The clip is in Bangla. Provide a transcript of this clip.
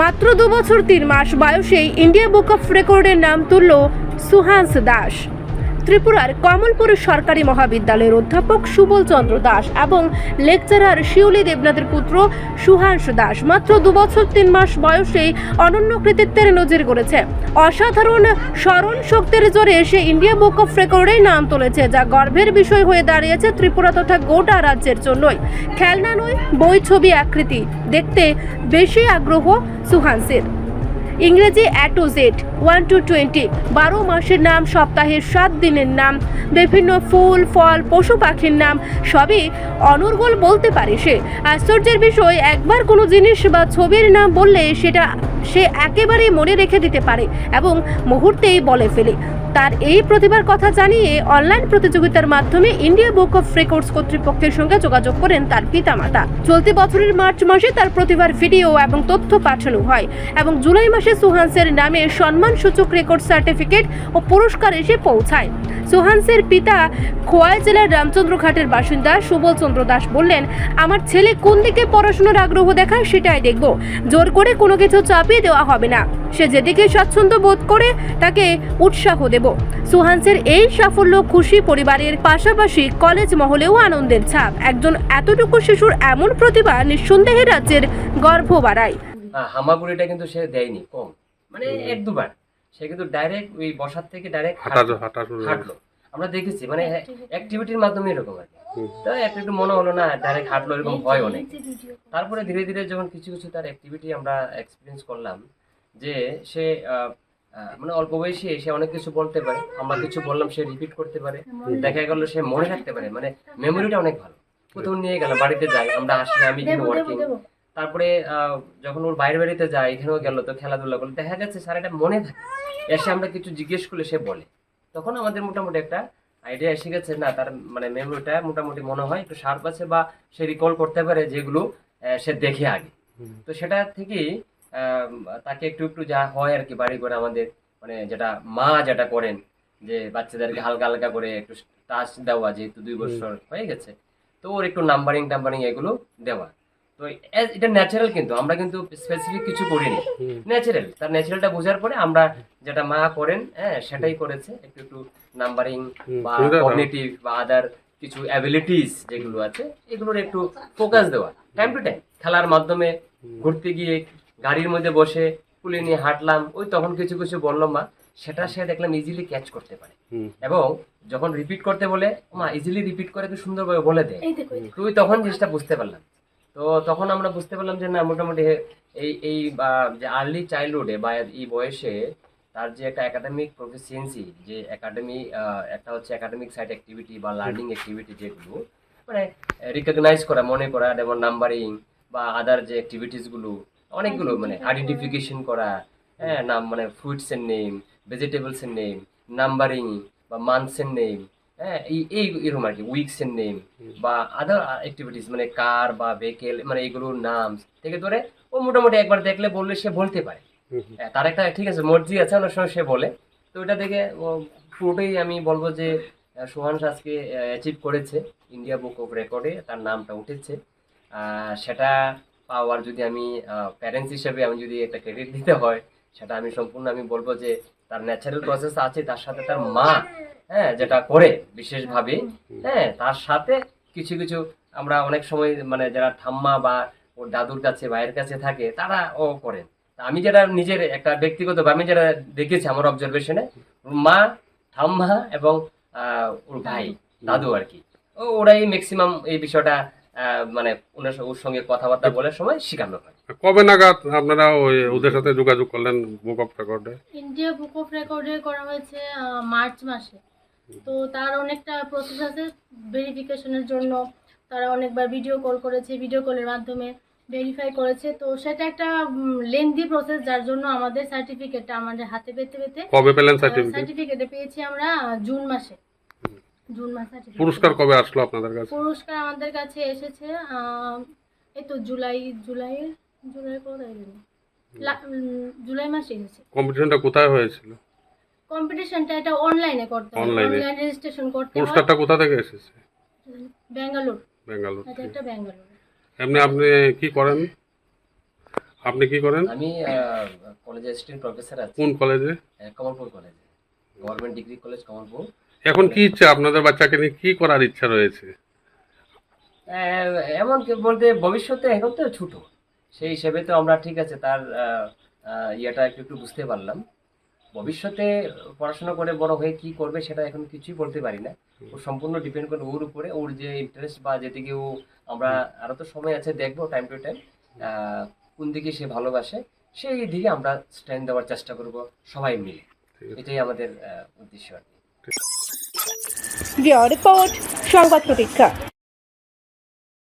মাত্র 2 বছর 3 মাস বয়সেই ইন্ডিয়া বুক অফ রেকর্ডের নাম তুলল সুহাংশ দাস। ত্রিপুরার কমলপুর সরকারি মহাবিদ্যালয়ের অধ্যাপক সুবল চন্দ্র দাস এবং লেকচারার শিউলি দেবনাথের পুত্র সুহাংশ দাস মাত্র 2 বছর 3 মাস বয়সেই অনন্য কৃতিত্বের নজির গড়েছে। অসাধারণ স্মরণ শক্তির জোরে সে ইন্ডিয়া বুক অফ রেকর্ডের নাম তুলেছে, যা গর্বের বিষয় হয়ে দাঁড়িয়েছে ত্রিপুরা তথা গোটা রাজ্যের জন্যই। খেলনা নয়, বই ছবি আকৃতি দেখতে বেশি আগ্রহ সুহাংশের। ইংরেজি A to Z 1 to 20, 12 মাসের নাম, সপ্তাহের 7 দিনের নাম, বিভিন্ন ফুল ফল পশু পাখির নাম সবই অনর্গল বলতে পারে সে। আশ্চর্যের বিষয়, একবার কোনো জিনিস বা ছবির নাম বললে সেটা সে একেবারেই মনে রেখে দিতে পারে এবং মুহূর্তেই বলে ফেলে। তার এই প্রতিভার কথা জানিয়ে অনলাইন প্রতিযোগিতার মাধ্যমে ইন্ডিয়া বুক অফ রেকর্ডস কর্তৃপক্ষের সঙ্গে যোগাযোগ করেন তার পিতামাতা। চলতি বছরের মার্চ মাসে তার প্রতিভার ভিডিও এবং তথ্য পাঠানো হয় এবং জুলাই মাসে সুহাংশের নামে সম্মানসূচক রেকর্ড সার্টিফিকেট ও পুরস্কার এসে পৌঁছায়। সুহাংশের পিতা খোয়াই জেলার রামচন্দ্রঘাটের বাসিন্দা সুবল চন্দ্র দাস বললেন, আমার ছেলে কোন দিকে পড়াশোনার আগ্রহ দেখায় সেটাই দেখব, জোর করে কোনো কিছু চাপিয়ে দেওয়া হবে না। সে যেদিকে স্বাচ্ছন্দ্য বোধ করে তাকে উৎসাহ দেব। সুহাংশের এই সাফল্য খুশি পরিবারের পাশাপাশি কলেজ মহলেও আনন্দের ছাপ। একজন এতটুকু শিশুর এমন প্রতিভা নিঃসন্দেহে রাজ্যের গর্ব বাড়ায়। হামাগুড়িটা কিন্তু সে দেয়নি কম, মানে 1-2 বার সে কিন্তু ডাইরেক্ট ওই বসার থেকে ডাইরেক্ট হাঁটলো। আমরা দেখেছি মানে অ্যাক্টিভিটির মাধ্যমে এরকম আর কি। তাই একটু মনে হলো না ডাইরেক্ট হাঁটলো, এরকম হয় অনেক। তারপরে ধীরে ধীরে যখন কিছু কিছু তার অ্যাক্টিভিটি আমরা এক্সপিরিয়েন্স করলাম, যে সে মানে অল্প বয়সে সে অনেক কিছু বলতে পারে, আমরা কিছু বললাম সে রিপিট করতে পারে, দেখা গেল সে মনে রাখতে পারে, মানে মেমোরিটা অনেক ভালো। কোথাও নিয়ে গেলাম, বাড়িতে যাই আমরা, আসলে আমি কিন্তু ওয়ার্কিং, তারপরে যখন ওর বাইরে বাড়িতে যায়, এখানেও গেল তো খেলাধুলা করলে দেখা যাচ্ছে স্যার এটা মনে থাকে, এসে আমরা কিছু জিজ্ঞেস করলে সে বলে। তখন আমাদের মোটামুটি একটা আইডিয়া এসে গেছে, না তার মানে মেমোরিটা মোটামুটি মনে হয় একটু শার্প আছে, বা সে রিকল করতে পারে যেগুলো সে দেখে আগে। তো সেটা থেকেই তাকে একটু একটু যা হয় আর কি, বাড়ি করে আমাদের মানে যেটা মা যেটা করেন, যে বাচ্চাদেরকে হালকা হালকা করে একটু টাচ দেওয়া, যেহেতু 2 বছর হয়ে গেছে, তো ওর একটু নাম্বারিং এগুলো দেওয়া। তো এটা ন্যাচারাল, কিন্তু আমরা কিন্তু স্পেসিফিক কিছু করিনি, ন্যাচারাল। তার ন্যাচারালটা বোঝার পরে আমরা যেটা মা করেন সেটাই করেছে, একটু একটু নাম্বারিং বা কগনিটিভ বা আদার কিছু অ্যাবিলিটিস যেগুলো আছে এগুলোর একটু ফোকাস দেওয়া। টাইম টু টাইম খেলার মাধ্যমে, ঘুরতে গিয়ে গাড়ির মধ্যে বসে কুলে নিয়ে হাঁটলাম, ওই তখন কিছু কিছু বললাম মা, সেটা সে দেখলাম ইজিলি ক্যাচ করতে পারে। এবং যখন রিপিট করতে বলে, মা ইজিলি রিপিট করে তো সুন্দরভাবে বলে দেয়, তুই তখন জিনিসটা বুঝতে পারলাম। তো তখন আমরা বুঝতে পারলাম যে না, মোটামুটি এই যে আর্লি চাইল্ডহুডে বা এই বয়সে তার যে একটা একাডেমিক প্রফিসিয়েন্সি, যে একটা হচ্ছে একাডেমিক সাইড অ্যাক্টিভিটি বা লার্নিং অ্যাক্টিভিটি, যেগুলো মানে রিকগনাইজ করা, মনে করা, যেমন নাম্বারিং বা আদার যে অ্যাক্টিভিটিসগুলো অনেকগুলো, মানে আইডেন্টিফিকেশন করা, নাম মানে ফ্রুটস এর নেম, ভেজিটেবলস এর নেম, নাম্বারিং বা মান্থস এর নেম, এই এরকম আর কি, উইকস এর নেম বা আদার অ্যাক্টিভিটিস, মানে কার বা ভেহিকেল, মানে এইগুলোর নাম থেকে ধরে ও মোটামুটি একবার দেখলে বললে সে বলতে পারে। তার একটা ঠিক আছে মর্জি আছে, অনেক সময় সে বলে। তো এটা দেখে পুরোটাই আমি বলবো যে সুহাংশ আজকে অ্যাচিভ করেছে, ইন্ডিয়া বুক অফ রেকর্ডে তার নামটা উঠেছে। সেটা পাওয়ার যদি আমি প্যারেন্টস হিসেবে আমি যদি একটা ক্রেডিট দিতে হয়, সেটা আমি সম্পূর্ণ আমি বলবো যে তার ন্যাচারাল প্রসেস আছে, তার সাথে তার মা যেটা করে বিশেষভাবে, তার সাথে কিছু কিছু আমরা অনেক সময় মানে যারা ঠাম্মা বা ওর দাদুর কাছে ভাইয়ের কাছে থাকে তারা ও করেন। আমি যেটা নিজের একটা ব্যক্তিগত আমি যেটা দেখেছি আমার অবজারভেশনে, মা, ঠাম্মা এবং ওর ভাই দাদু আর কি, ওরাই ম্যাক্সিমাম এই বিষয়টা মানে ওর সঙ্গে কথাবার্তা বলার সময় শেখানো হয়। কবে নাগাদ আপনারা ওদের সাথে যোগাযোগ করলেন বুক অফ রেকর্ডে? ইন্ডিয়া বুক অফ রেকর্ডে করা হয়েছে মার্চ মাসে। তো তার অনেকটা প্রসেস আছে ভেরিফিকেশনের জন্য, তারা অনেকবার ভিডিও কল করেছে, ভিডিও কলের মাধ্যমে ভেরিফাই করেছে। তো সেটা একটা লেন্দি প্রসেস, যার জন্য আমাদের সার্টিফিকেটটা আমাদের হাতে পেতে পেতে কবে পেলেন সার্টিফিকেটে পেয়েছি আমরা জুন মাসে। পুরস্কার কবে আসলো আপনাদের কাছে? পুরস্কার আমাদের কাছে এসেছে এই তো জুলাই মাসে এসেছে। কম্পিটিশনটা কোথায় হয়েছিল? কম্পিটিশনটা এটা অনলাইনে করতে হয়, অনলাইন রেজিস্ট্রেশন করতে হয়। পুরস্কারটা কোথা থেকে এসেছে? বেঙ্গালুরু। বেঙ্গালুরু। এটা একটা বেঙ্গালুরু। এমনি আপনি কি করেন? আপনি কি করেন? আমি কলেজে অ্যাসিস্ট্যান্ট প্রফেসর আছি, কোন কলেজে? কমলপুর কলেজে, গভর্নমেন্ট ডিগ্রি কলেজ কমলপুর। এখন কি ইচ্ছা আপনাদের বাচ্চাকে নিয়ে কি করার ইচ্ছা রয়েছে? এমন কি বলতে ভবিষ্যতে এখন তো ছোট, সেই হিসেবে তো আমরা ঠিক আছে তার ইয়েটা একটু একটু বুঝতে পারলাম। ভবিষ্যতে পড়াশোনা করে বড় হয়ে কি করবে সেটা এখন কিছুই বলতে পারি না। ও সম্পূর্ণ ডিপেন্ড করে ওর উপরে, ওর যে ইন্টারেস্ট বা যেদিকে ও, আমরা আরো তো সময় আছে দেখবো টাইম টু টাইম কোন দিকে সে ভালোবাসে, সেই দিকে আমরা স্ট্যান্ড দেওয়ার চেষ্টা করব সবাই মিলে। এটাই আমাদের উদ্দেশ্য আর কি। রিপোর্ট সংবাদ প্রতীক্ষা।